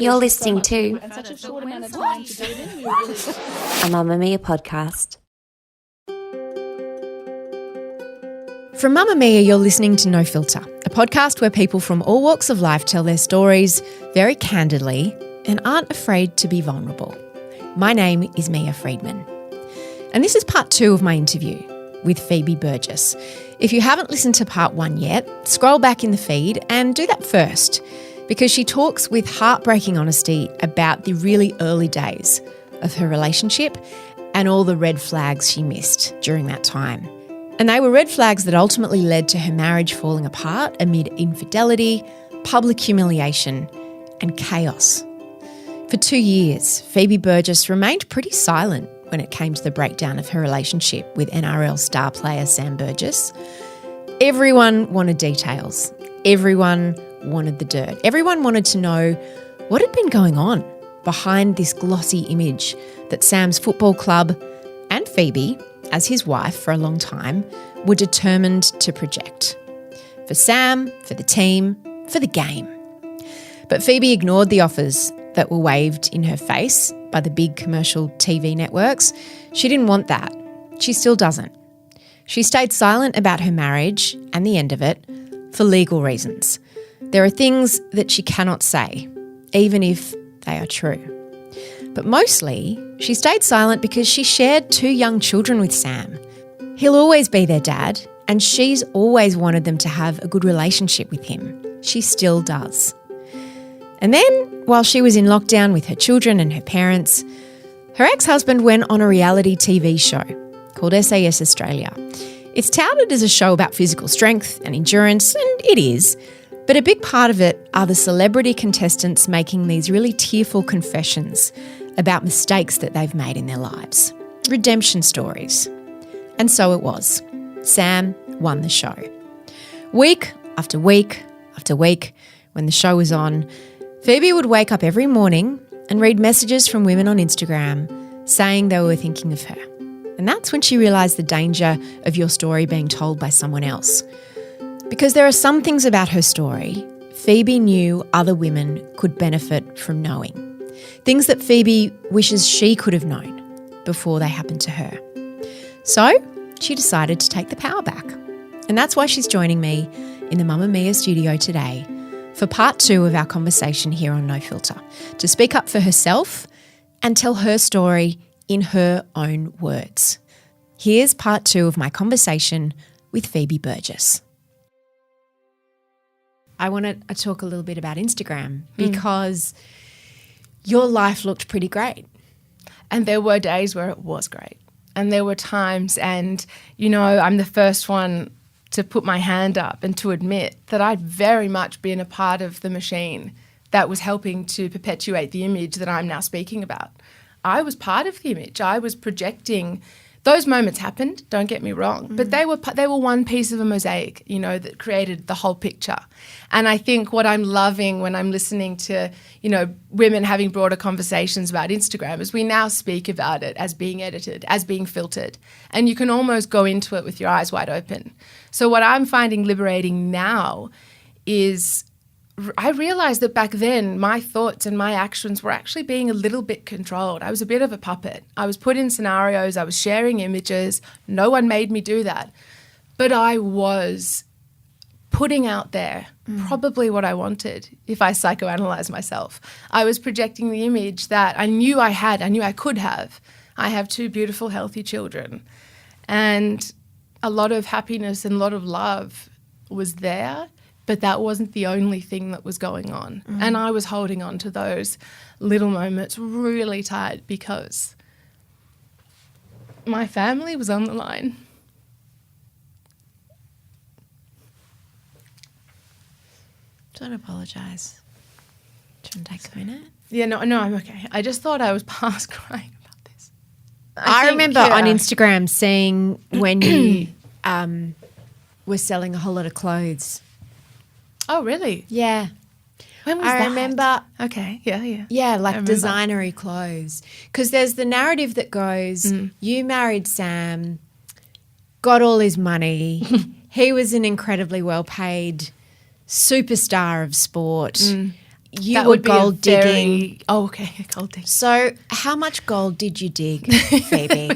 You're listening to and such a short amount of time to do it in. We were really a Mamamia podcast. From Mamamia, you're listening to No Filter, a podcast where people from all walks of life tell their stories very candidly and aren't afraid to be vulnerable. My name is Mia Friedman. And this is part 2 of my interview with Phoebe Burgess. If you haven't listened to part 1 yet, scroll back in the feed and do that first, because she talks with heartbreaking honesty about the really early days of her relationship and all the red flags she missed during that time. And they were red flags that ultimately led to her marriage falling apart amid infidelity, public humiliation, and chaos. For 2 years, Phoebe Burgess remained pretty silent when it came to the breakdown of her relationship with NRL star player Sam Burgess. Everyone wanted details. Everyone wanted the dirt. Everyone wanted to know what had been going on behind this glossy image that Sam's football club and Phoebe, as his wife for a long time, were determined to project. For Sam, for the team, for the game. But Phoebe ignored the offers that were waved in her face by the big commercial TV networks. She didn't want that. She still doesn't. She stayed silent about her marriage and the end of it for legal reasons. There are things that she cannot say, even if they are true. But mostly, she stayed silent because she shared 2 young children with Sam. He'll always be their dad, and she's always wanted them to have a good relationship with him. She still does. And then, while she was in lockdown with her children and her parents, her ex-husband went on a reality TV show called SAS Australia. It's touted as a show about physical strength and endurance, and it is. But a big part of it are the celebrity contestants making these really tearful confessions about mistakes that they've made in their lives. Redemption stories. And so it was. Sam won the show. Week after week after week, when the show was on, Phoebe would wake up every morning and read messages from women on Instagram saying they were thinking of her. And that's when she realised the danger of your story being told by someone else. Because there are some things about her story Phoebe knew other women could benefit from knowing. Things that Phoebe wishes she could have known before they happened to her. So she decided to take the power back. And that's why she's joining me in the Mamamia studio today for part 2 of our conversation here on No Filter, to speak up for herself and tell her story in her own words. Here's part 2 of my conversation with Phoebe Burgess. I want to talk a little bit about Instagram because your life looked pretty great. And there were days where it was great. And there were times, and, you know, I'm the first one to put my hand up and to admit that I'd very much been a part of the machine that was helping to perpetuate the image that I'm now speaking about. I was part of the image. I was projecting. Those moments happened, don't get me wrong, but they were one piece of a mosaic, you know, that created the whole picture. And I think what I'm loving when I'm listening to, you know, women having broader conversations about Instagram is we now speak about it as being edited, as being filtered, and you can almost go into it with your eyes wide open. So what I'm finding liberating now is I realized that back then my thoughts and my actions were actually being a little bit controlled. I was a bit of a puppet. I was put in scenarios, I was sharing images. No one made me do that. But I was putting out there probably what I wanted if I psychoanalyze myself. I was projecting the image that I knew I had, I knew I could have. I have 2 beautiful, healthy children. And a lot of happiness and a lot of love was there. But that wasn't the only thing that was going on. And I was holding on to those little moments really tight because my family was on the line. Don't apologise. Do you want to take a minute? Yeah, no, I'm okay. I just thought I was past crying about this. I remember on Instagram seeing when you were selling a whole lot of clothes. Oh, really? Yeah. When was that? I remember. Okay, yeah. Yeah, like designery clothes. Because there's the narrative that goes, you married Sam, got all his money, he was an incredibly well-paid superstar of sport. you That were would be a gold digging. Oh, okay, gold digging. So how much gold did you dig, Phoebe?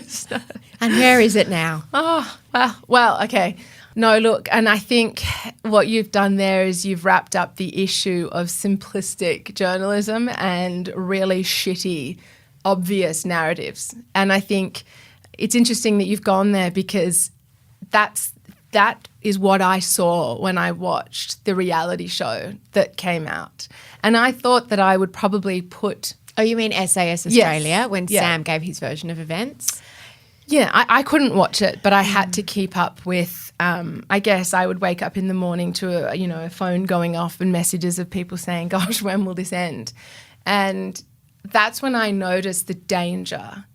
And where is it now? Oh, well, okay. No, look, and I think what you've done there is you've wrapped up the issue of simplistic journalism and really shitty, obvious narratives. And I think it's interesting that you've gone there because that is what I saw when I watched the reality show that came out. And I thought that I would probably put... Oh, you mean SAS Australia, Yes. when Yeah. Sam gave his version of events? Yeah, I couldn't watch it, but I had to keep up with, I guess I would wake up in the morning to a phone going off and messages of people saying, gosh, when will this end? And that's when I noticed the danger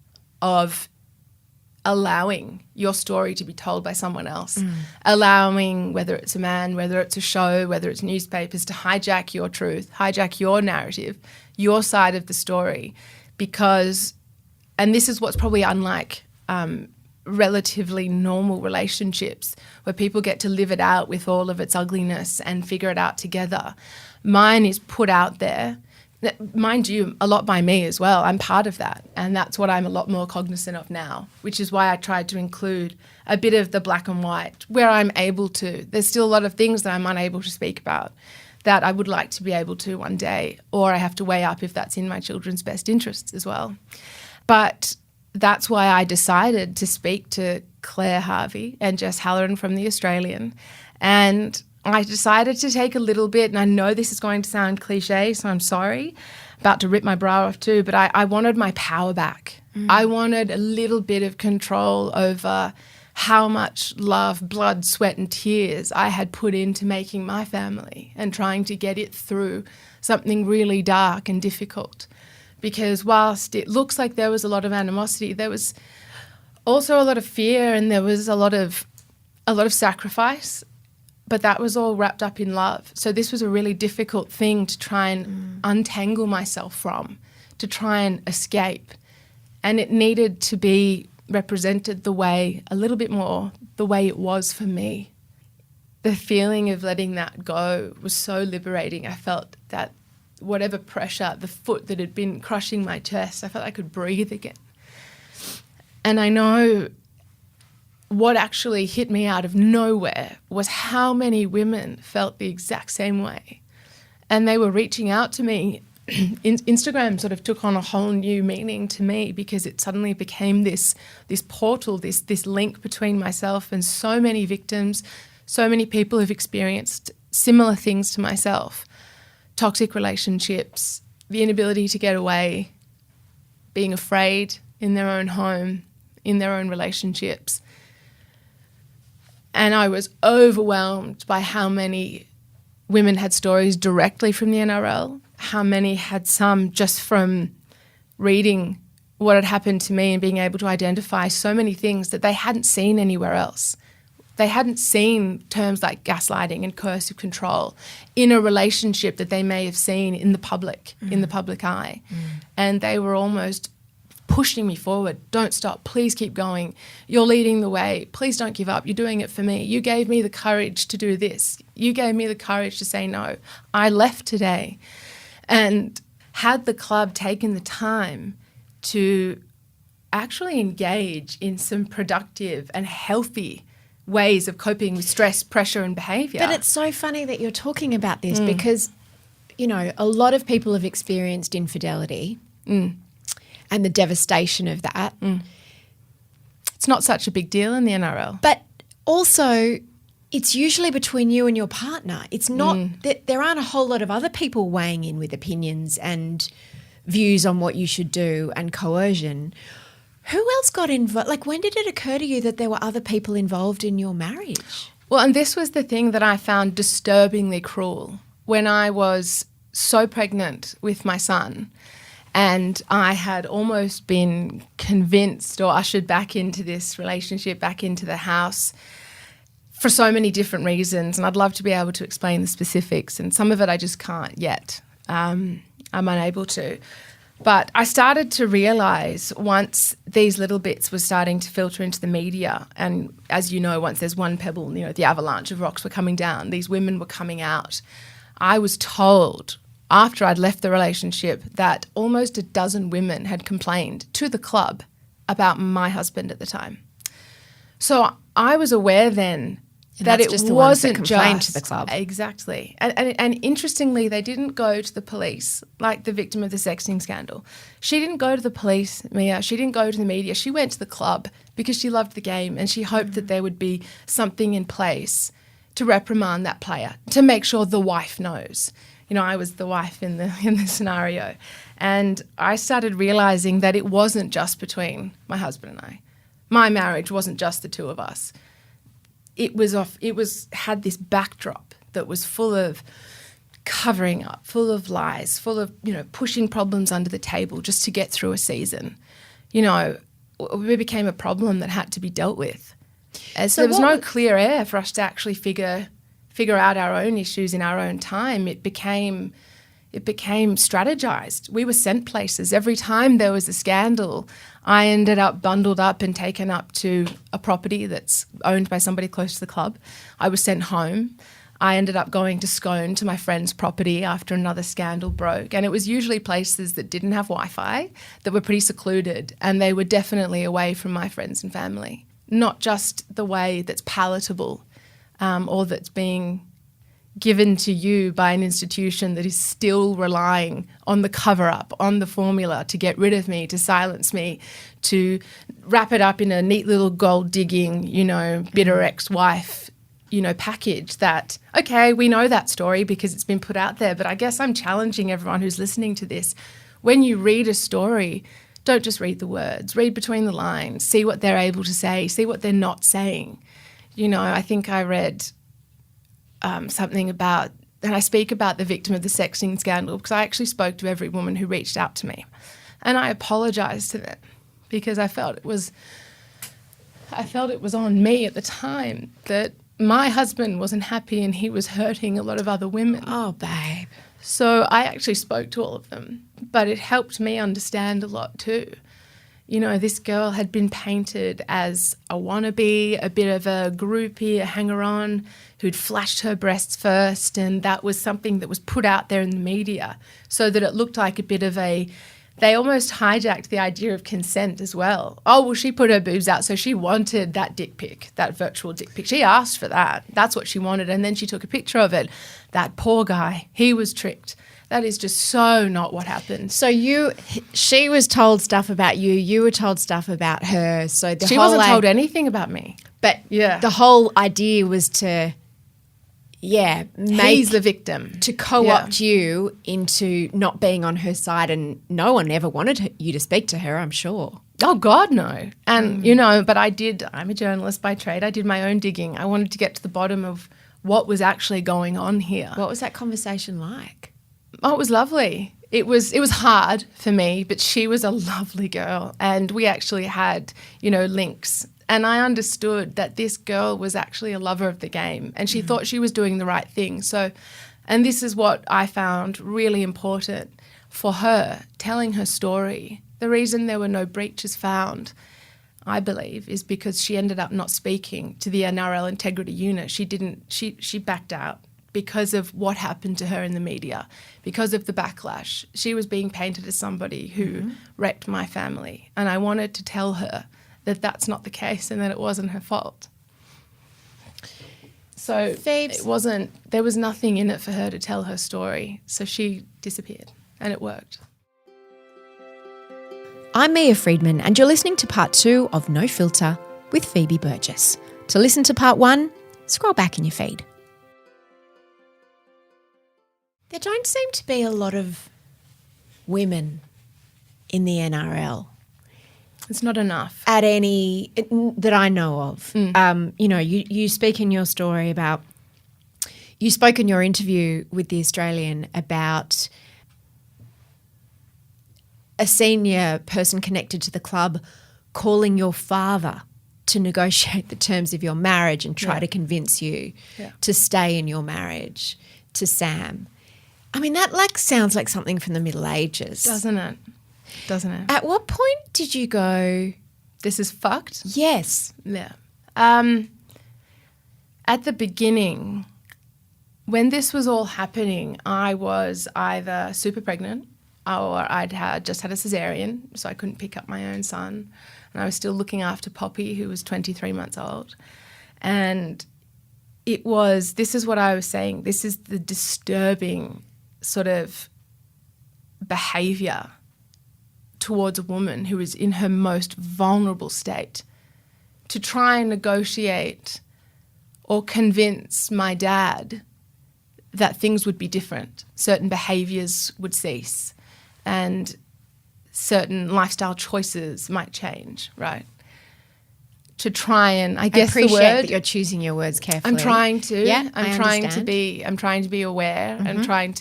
of allowing your story to be told by someone else, allowing, whether it's a man, whether it's a show, whether it's newspapers, to hijack your truth, hijack your narrative, your side of the story, because, and this is what's probably unlike relatively normal relationships where people get to live it out with all of its ugliness and figure it out together. Mine is put out there, mind you, a lot by me as well. I'm part of that, and that's what I'm a lot more cognizant of now, which is why I tried to include a bit of the black and white where I'm able to. There's still a lot of things that I'm unable to speak about that I would like to be able to one day, or I have to weigh up if that's in my children's best interests as well. But that's why I decided to speak to Claire Harvey and Jess Halloran from The Australian. And I decided to take a little bit, and I know this is going to sound cliche, so I'm sorry, about to rip my bra off too, but I wanted my power back. I wanted a little bit of control over how much love, blood, sweat and tears I had put into making my family and trying to get it through something really dark and difficult. Because whilst it looks like there was a lot of animosity, there was also a lot of fear and there was a lot of sacrifice, but that was all wrapped up in love. So this was a really difficult thing to try and untangle myself from, to try and escape. And it needed to be represented a little bit more the way it was for me. The feeling of letting that go was so liberating. I felt that whatever pressure, the foot that had been crushing my chest, I felt I could breathe again. And I know what actually hit me out of nowhere was how many women felt the exact same way. And they were reaching out to me. Instagram sort of took on a whole new meaning to me because it suddenly became this portal, this link between myself and so many victims, so many people who've experienced similar things to myself. Toxic relationships, the inability to get away, being afraid in their own home, in their own relationships. And I was overwhelmed by how many women had stories directly from the NRL, how many had some just from reading what had happened to me and being able to identify so many things that they hadn't seen anywhere else. They hadn't seen terms like gaslighting and coercive control in a relationship that they may have seen in the public eye. And they were almost pushing me forward. Don't stop. Please keep going. You're leading the way. Please don't give up. You're doing it for me. You gave me the courage to do this. You gave me the courage to say no. I left today. And had the club taken the time to actually engage in some productive and healthy ways of coping with stress, pressure and behaviour. But it's so funny that you're talking about this because, a lot of people have experienced infidelity and the devastation of that. It's not such a big deal in the NRL. But also it's usually between you and your partner. It's not that there aren't a whole lot of other people weighing in with opinions and views on what you should do and coercion. Who else got involved? Like, when did it occur to you that there were other people involved in your marriage? Well, and this was the thing that I found disturbingly cruel. When I was so pregnant with my son and I had almost been convinced or ushered back into this relationship, back into the house for so many different reasons, and I'd love to be able to explain the specifics, and some of it I just can't yet. I'm unable to. But I started to realise once these little bits were starting to filter into the media, and as you know, once there's one pebble, the avalanche of rocks were coming down, these women were coming out. I was told after I'd left the relationship that almost a dozen women had complained to the club about my husband at the time. So I was aware then that that's it just the ones that wasn't complained just to the club. Exactly. And interestingly, they didn't go to the police like the victim of the sexting scandal. She didn't go to the police, Mia. She didn't go to the media. She went to the club because she loved the game and she hoped that there would be something in place to reprimand that player, to make sure the wife knows. You know, I was the wife in the scenario. And I started realising that it wasn't just between my husband and I. My marriage wasn't just the two of us. It had this backdrop that was full of covering up, full of lies, full of, pushing problems under the table just to get through a season. We became a problem that had to be dealt with. So there was no clear air for us to actually figure out our own issues in our own time. It became strategized. We were sent places. Every time there was a scandal, I ended up bundled up and taken up to a property that's owned by somebody close to the club. I was sent home. I ended up going to Scone to my friend's property after another scandal broke. And it was usually places that didn't have Wi-Fi, that were pretty secluded, and they were definitely away from my friends and family. Not just the way that's palatable or that's being given to you by an institution that is still relying on the cover-up, on the formula to get rid of me, to silence me, to wrap it up in a neat little gold-digging, bitter ex-wife, package that, okay, we know that story because it's been put out there, but I guess I'm challenging everyone who's listening to this. When you read a story, don't just read the words. Read between the lines. See what they're able to say. See what they're not saying. I think I read something about, and I speak about the victim of the sexting scandal because I actually spoke to every woman who reached out to me, and I apologised to them because I felt it was on me at the time that my husband wasn't happy and he was hurting a lot of other women. Oh, babe. So I actually spoke to all of them, but it helped me understand a lot too. This girl had been painted as a wannabe, a bit of a groupie, a hanger-on, who'd flashed her breasts first, and that was something that was put out there in the media so that it looked like a bit of they almost hijacked the idea of consent as well. Oh, well, she put her boobs out, so she wanted that dick pic, that virtual dick pic. She asked for that. That's what she wanted, and then she took a picture of it. That poor guy, he was tricked. That is just so not what happened. So she was told stuff about you. You were told stuff about her. So she wasn't told anything about me. But the whole idea was to, he's the victim, to co-opt you into not being on her side, and no one ever wanted you to speak to her, I'm sure. Oh, God, no. And, but I'm a journalist by trade. I did my own digging. I wanted to get to the bottom of what was actually going on here. What was that conversation like? Oh, it was lovely. It was hard for me, but she was a lovely girl, and we actually had, links. And I understood that this girl was actually a lover of the game, and she thought she was doing the right thing. So, and this is what I found really important for her, telling her story. The reason there were no breaches found, I believe, is because she ended up not speaking to the NRL Integrity Unit. She backed out because of what happened to her in the media, because of the backlash. She was being painted as somebody who wrecked my family, and I wanted to tell her that that's not the case and that it wasn't her fault. So there was nothing in it for her to tell her story, so she disappeared, and it worked. I'm Mia Friedman, and you're listening to part 2 of No Filter with Phoebe Burgess. To listen to part 1, scroll back in your feed. There don't seem to be a lot of women in the NRL. It's not enough. At any that I know of. You speak in your story about, you spoke in your interview with The Australian about a senior person connected to the club calling your father to negotiate the terms of your marriage and try to convince you to stay in your marriage to Sam. I mean, that sounds like something from the Middle Ages. Doesn't it? At what point did you go, this is fucked? Yes. Yeah. At the beginning, when this was all happening, I was either super pregnant or just had a cesarean, so I couldn't pick up my own son. And I was still looking after Poppy, who was 23 months old. And this is what I was saying, this is the disturbing sort of behaviour towards a woman who is in her most vulnerable state, to try and negotiate or convince my dad that things would be different, certain behaviours would cease and certain lifestyle choices might change, right? To try and, I guess the word, that you're choosing your words carefully. I'm trying to. Yeah, I'm trying to be aware. I'm trying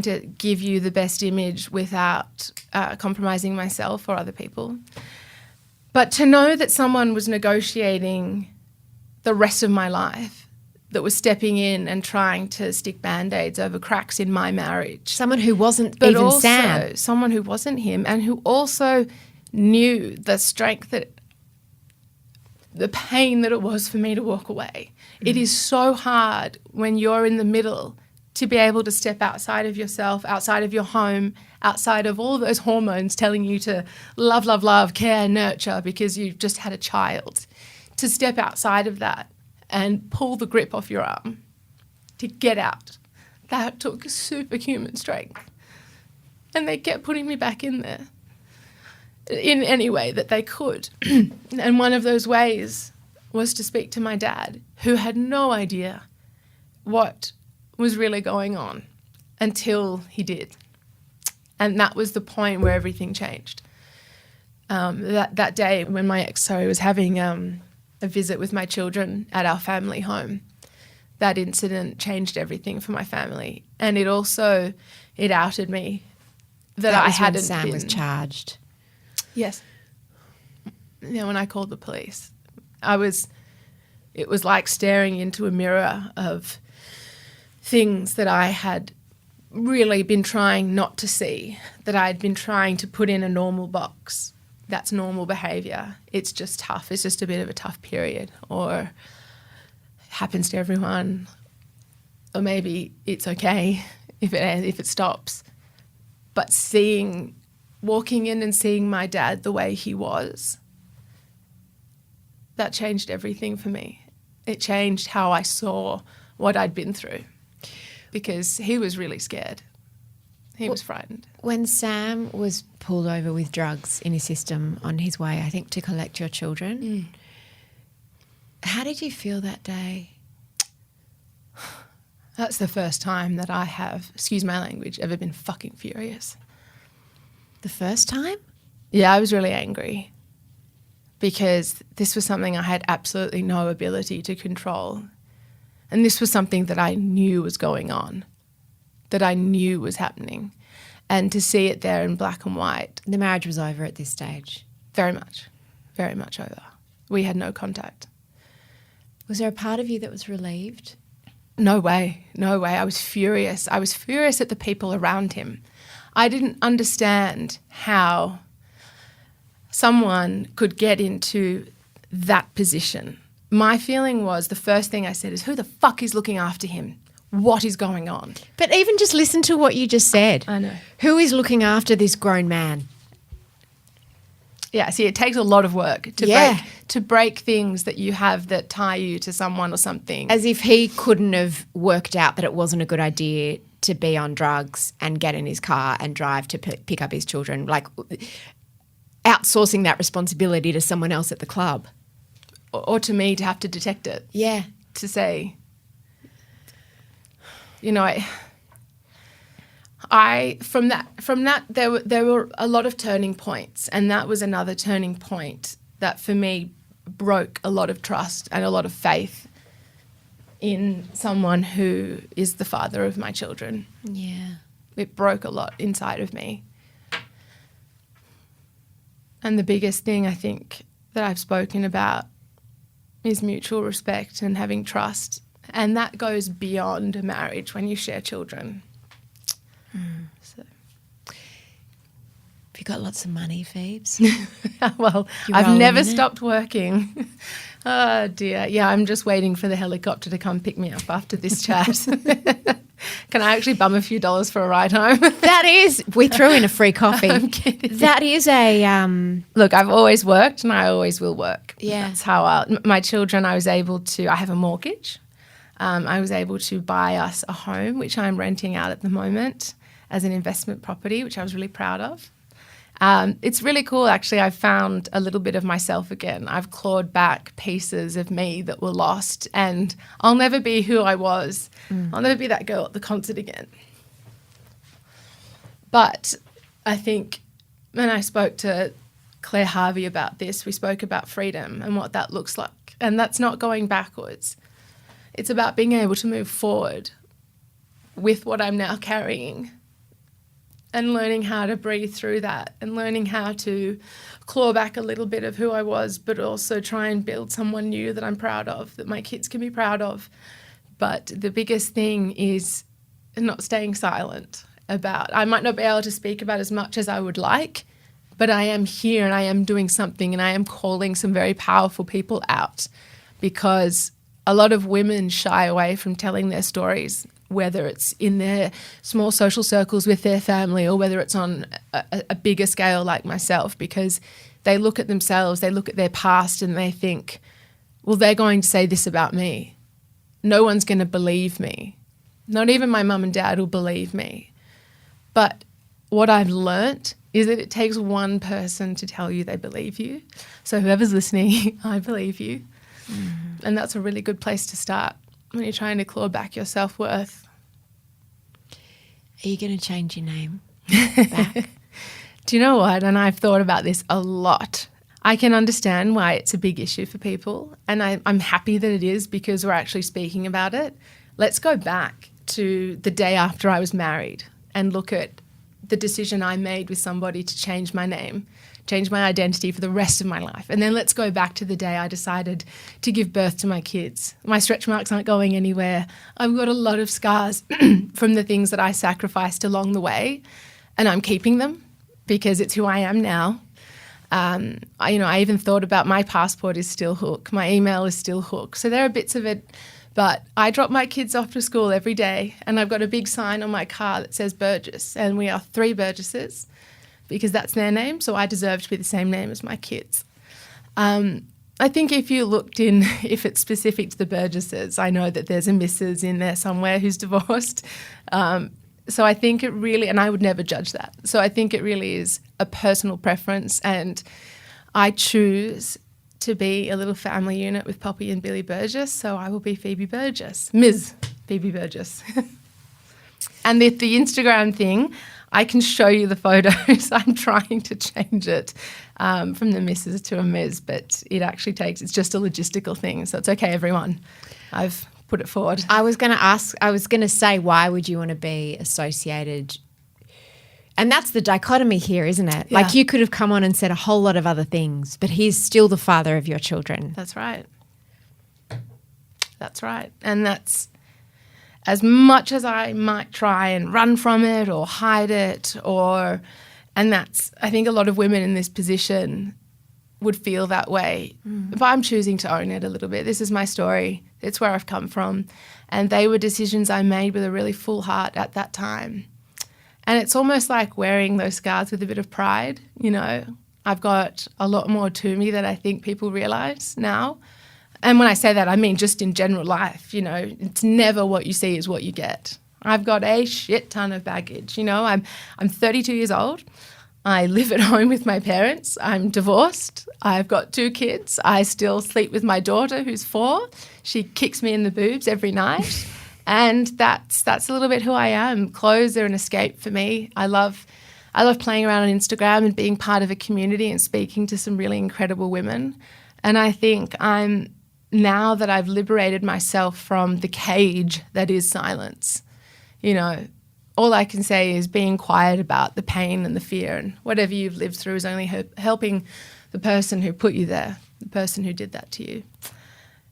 to give you the best image without compromising myself or other people. But to know that someone was negotiating the rest of my life, that was stepping in and trying to stick Band-Aids over cracks in my marriage. Someone who wasn't But even also Sam. someone who wasn't him, and who also knew the strength the pain that it was for me to walk away. It is so hard when you're in the middle to be able to step outside of yourself, outside of your home, outside of all of those hormones telling you to love, love, love, care, nurture because you've just had a child. To step outside of that and pull the grip off your arm to get out. That took superhuman strength. And they kept putting me back in there in any way that they could. And one of those ways was to speak to my dad, who had no idea what was really going on until he did. And that was the point where everything changed. That day when my ex, was having a visit with my children at our family home, that incident changed everything for my family. And it outed me that I hadn't when Sam been. was charged. Yes. Yeah, when I called the police, it was like staring into a mirror of things that I had really been trying not to see, that I had been trying to put in a normal box. That's normal behaviour. It's just tough. It's just a bit of a tough period, or it happens to everyone, or maybe it's okay if it stops. But walking in and seeing my dad the way he was, that changed everything for me. It changed how I saw what I'd been through, because he was really scared. He was frightened. When Sam was pulled over with drugs in his system on his way, I think, to collect your children, how did you feel that day? That's the first time that I have, excuse my language, ever been fucking furious. The first time? Yeah, I was really angry because this was something I had absolutely no ability to control. And this was something that I knew was going on, that I knew was happening. And to see it there in black and white. The marriage was over at this stage? Very much over. We had no contact. Was there a part of you that was relieved? No way. I was furious. I was furious at the people around him. I didn't understand how someone could get into that position. My feeling was, the first thing I said is, who the fuck is looking after him? What is going on? But even just listen to what you just said. I know. Who is looking after this grown man? Yeah, see, it takes a lot of work to break things that you have that tie you to someone or something. As if he couldn't have worked out that it wasn't a good idea to be on drugs and get in his car and drive to pick up his children, like outsourcing that responsibility to someone else at the club. Or to me to have to detect it. Yeah. To say, you know, from that there were a lot of turning points, and that was another turning point that for me broke a lot of trust and a lot of faith in someone who is the father of my children. Yeah. It broke a lot inside of me. And the biggest thing I think that I've spoken about is mutual respect and having trust. And that goes beyond a marriage when you share children. So. Have you got lots of money, Phoebes? Well, You're I've rolling never in it? stopped working. Oh, dear. Yeah, I'm just waiting for the helicopter to come pick me up after this chat. Can I actually bum a few dollars for a ride home? That is, we threw in a free coffee. I'm kidding. That is a, Look, I've always worked and I always will work. Yeah. That's how my children, I have a mortgage. I was able to buy us a home, which I'm renting out at the moment as an investment property, which I was really proud of. It's really cool, actually. I've found a little bit of myself again. I've clawed back pieces of me that were lost, and I'll never be who I was. I'll never be that girl at the concert again. But I think when I spoke to Claire Harvey about this, we spoke about freedom and what that looks like. And that's not going backwards. It's about being able to move forward with what I'm now carrying and learning how to breathe through that and learning how to claw back a little bit of who I was, but also try and build someone new that I'm proud of, that my kids can be proud of. But the biggest thing is not staying silent about. I might not be able to speak about as much as I would like, but I am here and I am doing something and I am calling some very powerful people out, because a lot of women shy away from telling their stories, whether it's in their small social circles with their family or whether it's on a bigger scale like myself, because they look at themselves, they look at their past and they think, well, they're going to say this about me. No one's going to believe me. Not even my mum and dad will believe me. But what I've learnt is that it takes one person to tell you they believe you. So whoever's listening, I believe you. And that's a really good place to start when you're trying to claw back your self-worth. are you going to change your name back? Do you know what? And I've thought about this a lot. I can understand why it's a big issue for people, and I'm happy that it is, because we're actually speaking about it. Let's go back to the day after I was married and look at the decision I made with somebody to change my name, change my identity for the rest of my life. And then let's go back to the day I decided to give birth to my kids. My stretch marks aren't going anywhere. I've got a lot of scars from the things that I sacrificed along the way, and I'm keeping them because it's who I am now. I even thought about my passport is still Hook. My email is still Hook. So there are bits of it. But I drop my kids off to school every day, and I've got a big sign on my car that says Burgess, and we are 3 Burgesses because that's their name, so I deserve to be the same name as my kids. I think if you looked in, if it's specific to the Burgesses, I know that there's a Mrs. in there somewhere who's divorced. So I think it really, and I would never judge that. So I think it really is a personal preference, and I choose to be a little family unit with Poppy and Billy Burgess, so I will be Phoebe Burgess, Ms. Phoebe Burgess. And the Instagram thing, I can show you the photos. I'm trying to change it from the Mrs. to a Ms., but it actually it's just a logistical thing, so it's okay, everyone. I've put it forward. I was going to say, why would you want to be associated? And that's the dichotomy here, isn't it? Yeah. Like, you could have come on and said a whole lot of other things, but he's still the father of your children. That's right. That's right. And that's, as much as I might try and run from it or hide it, and that's, I think a lot of women in this position would feel that way. But I'm choosing to own it a little bit. This is my story. It's where I've come from. And they were decisions I made with a really full heart at that time. And it's almost like wearing those scars with a bit of pride, you know. I've got a lot more to me that I think people realise now. And when I say that, I mean just in general life, you know. It's never what you see is what you get. I've got a shit ton of baggage, you know. I'm 32 years old. I live at home with my parents. I'm divorced. I've got 2 kids. I still sleep with my daughter, who's 4. She kicks me in the boobs every night. And that's a little bit who I am. Clothes are an escape for me. I love playing around on Instagram and being part of a community and speaking to some really incredible women. And I think now that I've liberated myself from the cage that is silence, you know, all I can say is being quiet about the pain and the fear, and whatever you've lived through is only helping the person who put you there, the person who did that to you.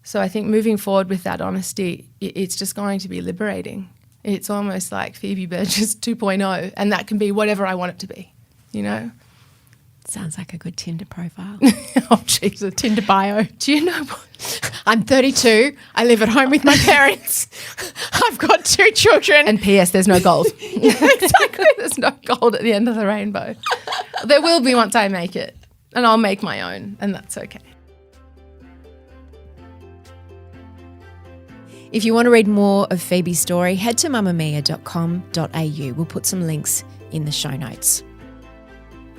So I think moving forward with that honesty, it's just going to be liberating. It's almost like Phoebe Burgess 2.0, and that can be whatever I want it to be, you know. Sounds like a good Tinder profile. Oh, Jesus. Tinder bio. Do you know what? I'm 32. I live at home with my parents. I've got 2 children. And P.S. there's no gold. Exactly. There's no gold at the end of the rainbow. There will be once I make it. And I'll make my own, and that's okay. If you want to read more of Phoebe's story, head to mamamia.com.au. We'll put some links in the show notes.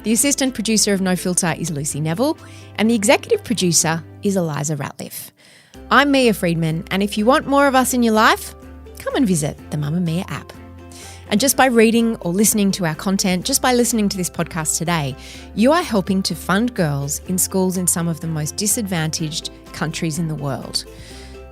The assistant producer of No Filter is Lucy Neville, and the executive producer is Eliza Ratliff. I'm Mia Friedman, and if you want more of us in your life, come and visit the Mamamia app. And just by reading or listening to our content, just by listening to this podcast today, you are helping to fund girls in schools in some of the most disadvantaged countries in the world.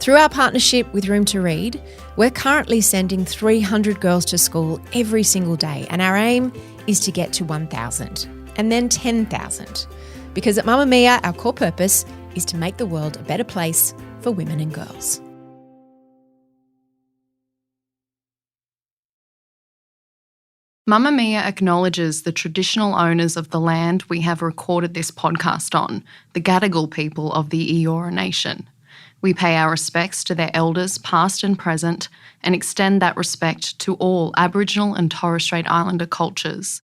Through our partnership with Room to Read, we're currently sending 300 girls to school every single day, and our aim is to get to 1,000 and then 10,000. Because at Mamamia, our core purpose is to make the world a better place for women and girls. Mamamia acknowledges the traditional owners of the land we have recorded this podcast on, the Gadigal people of the Eora Nation. We pay our respects to their elders, past and present, and extend that respect to all Aboriginal and Torres Strait Islander cultures.